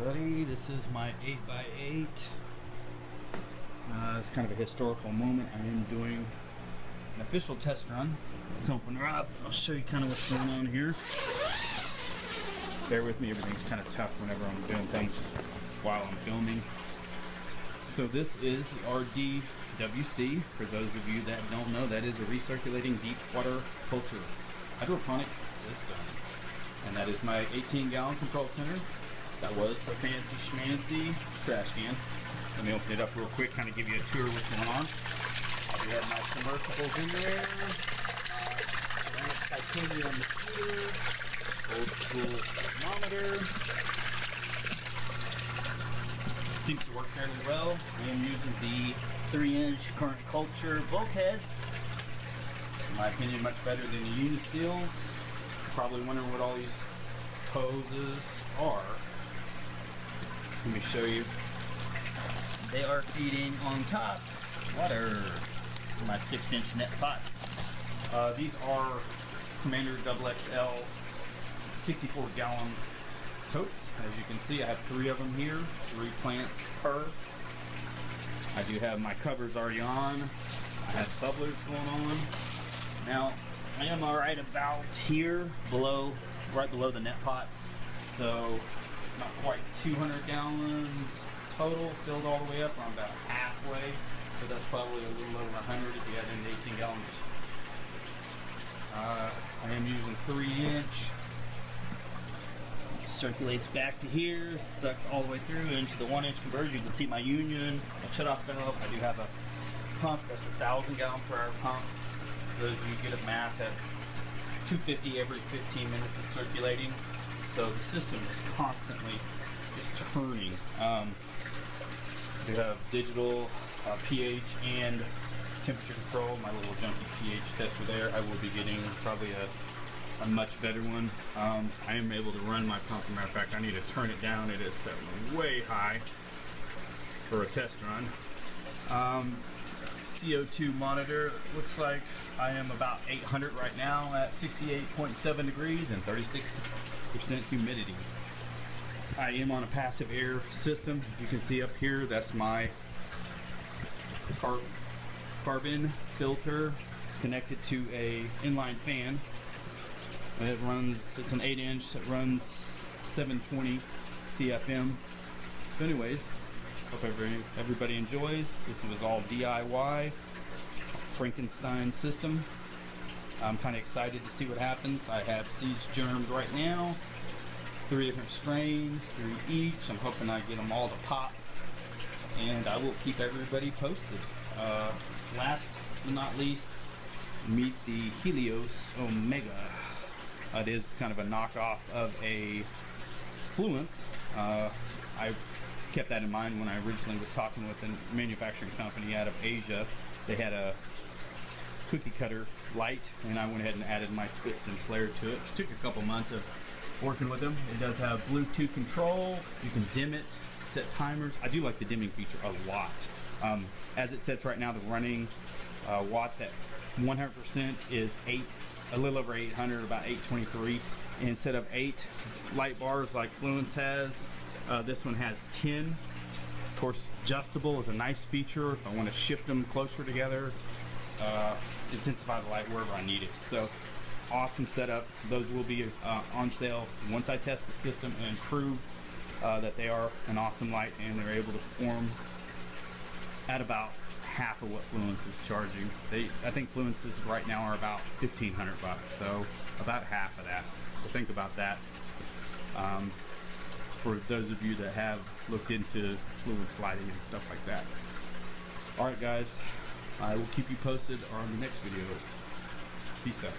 everybody, this is my 8x8. It's kind of a historical moment. I am doing an official test run. Let's open her up. I'll show you kind of what's going on here. Bear with me, everything's kind of tough whenever I'm doing things while I'm filming. So this is the RDWC. For those of you that don't know, that is a recirculating deep water culture hydroponic system. And that is my 18-gallon control center. That was a fancy schmancy trash can. Let me open it up real quick, kind of give you a tour of what's going on. We have my submersibles in there. Titanium heater. Old school thermometer. Seems to work fairly well. I am using the 3-inch current culture bulkheads. In my opinion, much better than the Uniseals. Probably wondering what all these hoses are. Let me show you. They are feeding on top water for my 6-inch net pots. These are Commander XXL 64-gallon totes. As you can see, I have 3 of them here, 3 plants per. I do have my covers already on. I have bubblers going on. Now, I am right about here, right below the net pots. So, not quite 200 gallons total, filled all the way up. I'm about halfway. So that's probably a little over 100 if you add in 18 gallons. I am using 3-inch. Circulates back to here, sucked all the way through into the 1-inch converter. You can see my union, my shut-off valve. I do have a pump that's a 1,000-gallon per hour pump. Those of you get a math at 250 every 15 minutes of circulating. So the system is constantly just turning. We have digital pH and temperature control. My little junky pH tester there. I will be getting probably a much better one. I am able to run my pump. As a matter of fact, I need to turn it down. It is set way high for a test run. CO2 monitor, looks like I am about 800 right now at 68.7 degrees and 36% humidity. I am on a passive air system. You can see up here, that's my carbon filter connected to a inline fan. And it runs, it's an 8-inch that runs 720 CFM. So anyways, hope everybody enjoys. This was all DIY, Frankenstein system. I'm kind of excited to see what happens. I have seeds germed right now, 3 different strains, 3 each. I'm hoping I get them all to pop, and I will keep everybody posted. Last but not least, meet the Helios Omega. It is kind of a knockoff of a Fluence. I kept that in mind when I originally was talking with a manufacturing company out of Asia. They had a cookie cutter light, and I went ahead and added my twist and flare to it. It took a couple months of working with them. It does have Bluetooth control. You can dim it, set timers. I do like the dimming feature a lot. As it sets right now, the running watts at 100% is a little over 800, about 823. And instead of 8 light bars like Fluence has, this one has 10. Of course, adjustable is a nice feature. If I want to shift them closer together, intensify the light wherever I need it. So, awesome setup. Those will be on sale once I test the system and prove that they are an awesome light and they're able to perform at about half of what Fluence is charging. I think Fluences right now are about $1,500, so about half of that. So think about that. For those of you that have looked into Fluence lighting and stuff like that. Alright guys, I will keep you posted on the next video. Peace out.